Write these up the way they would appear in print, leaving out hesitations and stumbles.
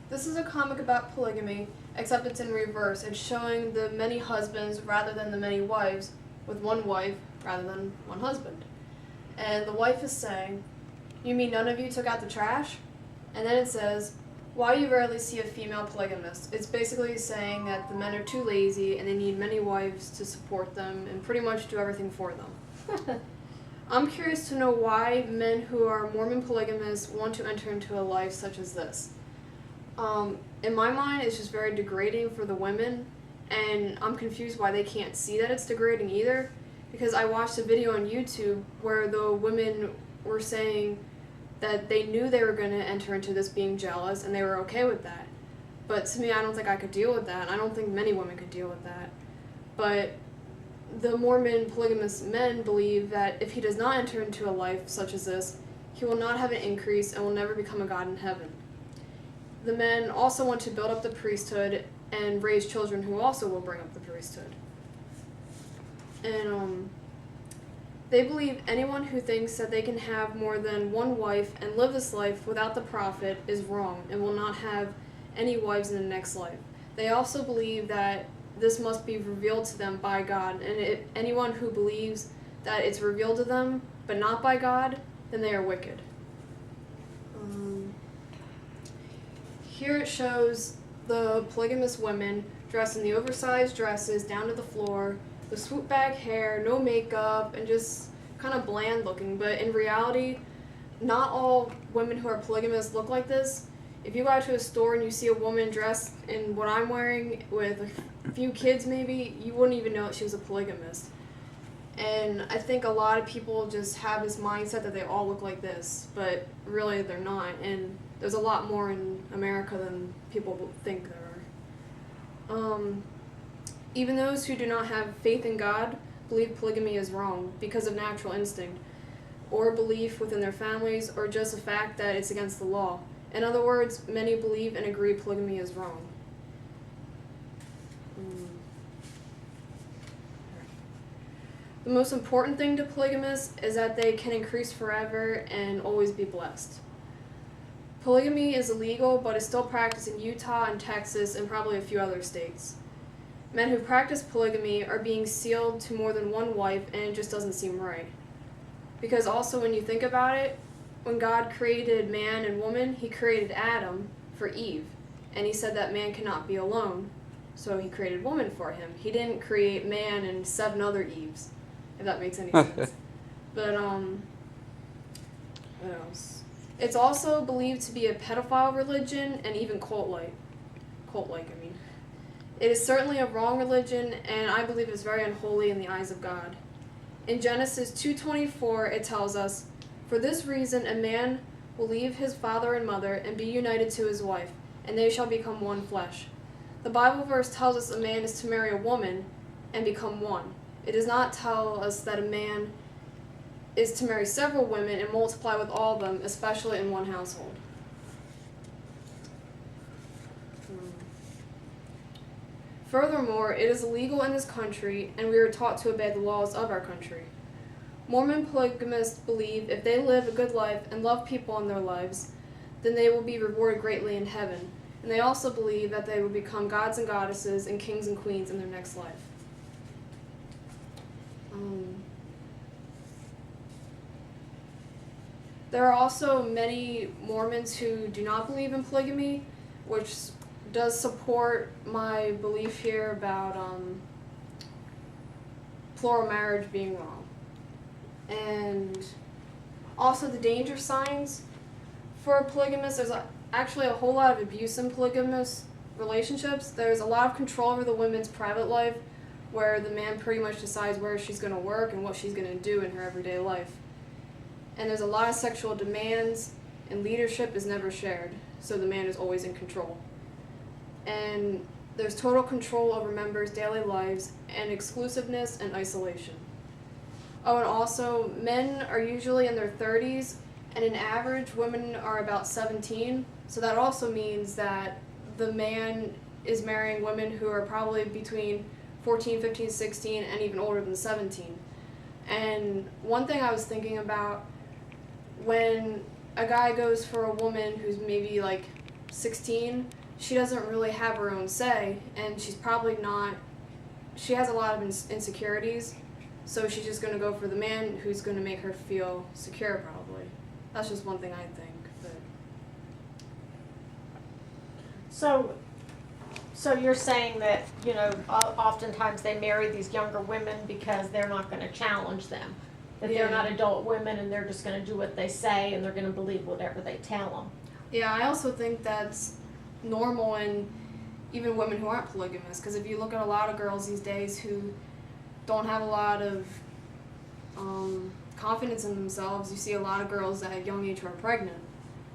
This is a comic about polygamy, except it's in reverse. It's showing the many husbands rather than the many wives, with one wife rather than one husband. And the wife is saying, "You mean none of you took out the trash?" And then it says, "Why you rarely see a female polygamist." It's basically saying that the men are too lazy and they need many wives to support them and pretty much do everything for them. I'm curious to know why men who are Mormon polygamists want to enter into a life such as this. In my mind, it's just very degrading for the women, and I'm confused why they can't see that it's degrading either, because I watched a video on YouTube where the women were saying that they knew they were going to enter into this being jealous, and they were okay with that. But to me, I don't think I could deal with that, and I don't think many women could deal with that. But the Mormon polygamous men believe that if he does not enter into a life such as this, he will not have an increase and will never become a god in heaven. The men also want to build up the priesthood and raise children who also will bring up the priesthood. And they believe anyone who thinks that they can have more than one wife and live this life without the prophet is wrong and will not have any wives in the next life. They also believe that this must be revealed to them by God, and if anyone who believes that it's revealed to them but not by God, then they are wicked. Here it shows the polygamous women dressed in the oversized dresses down to the floor, the swoop back hair, no makeup, and just kind of bland looking. But in reality, not all women who are polygamous look like this. If you go out to a store and you see a woman dressed in what I'm wearing with a few kids maybe, you wouldn't even know that she was a polygamist. And I think a lot of people just have this mindset that they all look like this, but really they're not. And there's a lot more in America than people think there are. Even those who do not have faith in God believe polygamy is wrong because of natural instinct, or belief within their families, or just the fact that it's against the law. In other words, many believe and agree polygamy is wrong. The most important thing to polygamists is that they can increase forever and always be blessed. Polygamy is illegal, but is still practiced in Utah and Texas and probably a few other states. Men who practice polygamy are being sealed to more than one wife, and it just doesn't seem right. Because also when you think about it, when God created man and woman, he created Adam for Eve, and he said that man cannot be alone, so he created woman for him. He didn't create man and 7 other Eves, if that makes any sense. But, what else? It's also believed to be a pedophile religion and even cult-like, I mean. It is certainly a wrong religion, and I believe it's very unholy in the eyes of God. In Genesis 2:24, it tells us, "For this reason a man will leave his father and mother and be united to his wife, and they shall become one flesh." The Bible verse tells us a man is to marry a woman and become one. It does not tell us that a man is to marry several women and multiply with all of them, especially in one household. Furthermore, it is illegal in this country, and we are taught to obey the laws of our country. Mormon polygamists believe if they live a good life and love people in their lives, then they will be rewarded greatly in heaven. And they also believe that they will become gods and goddesses and kings and queens in their next life. There are also many Mormons who do not believe in polygamy, which does support my belief here about plural marriage being wrong. And also the danger signs for polygamists. There's actually a whole lot of abuse in polygamous relationships. There's a lot of control over the woman's private life, where the man pretty much decides where she's going to work and what she's going to do in her everyday life. And there's a lot of sexual demands, and leadership is never shared, so the man is always in control. And there's total control over members' daily lives, and exclusiveness and isolation. Oh, and also, men are usually in their 30s, and in average, women are about 17, so that also means that the man is marrying women who are probably between 14, 15, 16, and even older than 17. And one thing I was thinking about, when a guy goes for a woman who's maybe like 16, she doesn't really have her own say, and she's probably not. She has a lot of insecurities, so she's just going to go for the man who's going to make her feel secure, probably. That's just one thing I think. But So you're saying that, you know, oftentimes they marry these younger women because they're not going to challenge them. That they're not adult women and they're just going to do what they say and they're going to believe whatever they tell them. yeah, I also think that's normal in even women who aren't polygamous, because if you look at a lot of girls these days who don't have a lot of confidence in themselves, you see a lot of girls at a young age who are pregnant,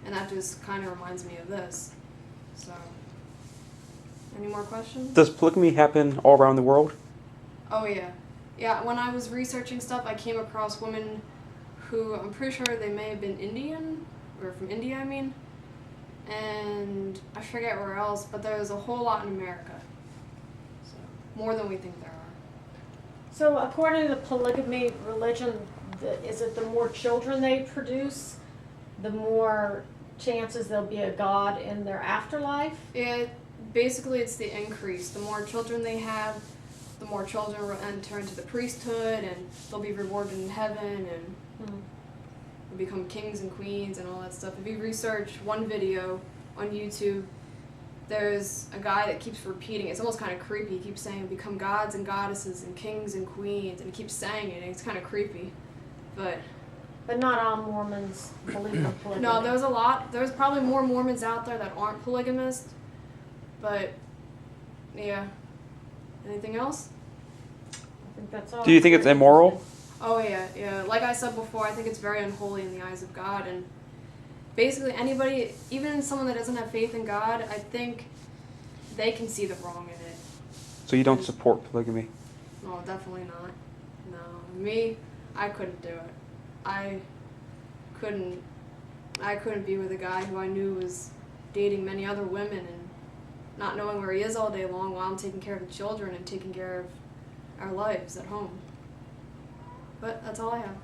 and that just kind of reminds me of this. So, any more questions? Does polygamy happen all around the world? Oh yeah. Yeah, when I was researching stuff, I came across women who, I'm pretty sure they may have been Indian, or from India, I mean, and I forget where else, but there's a whole lot in America. So, more than we think there are. So according to the polygamy religion, is it the more children they produce, the more chances there'll be a God in their afterlife? Basically, it's the increase. The more children they have, the more children will enter into the priesthood, and they'll be rewarded in heaven, and they'll become kings and queens and all that stuff. If you research one video on YouTube, there's a guy that keeps repeating it. It's almost kind of creepy. He keeps saying, become gods and goddesses and kings and queens, and he keeps saying it, and it's kind of creepy. But not all Mormons believe in polygamy. no, there's probably more Mormons out there that aren't polygamist, but yeah. Anything else? I think that's all. Do you think it's immoral? Oh yeah. Like I said before, I think it's very unholy in the eyes of God, and basically anybody, even someone that doesn't have faith in God, I think they can see the wrong in it. So you don't support polygamy? No, definitely not. No, me, I couldn't do it. I couldn't be with a guy who I knew was dating many other women and not knowing where he is all day long while I'm taking care of the children and taking care of our lives at home. But that's all I have.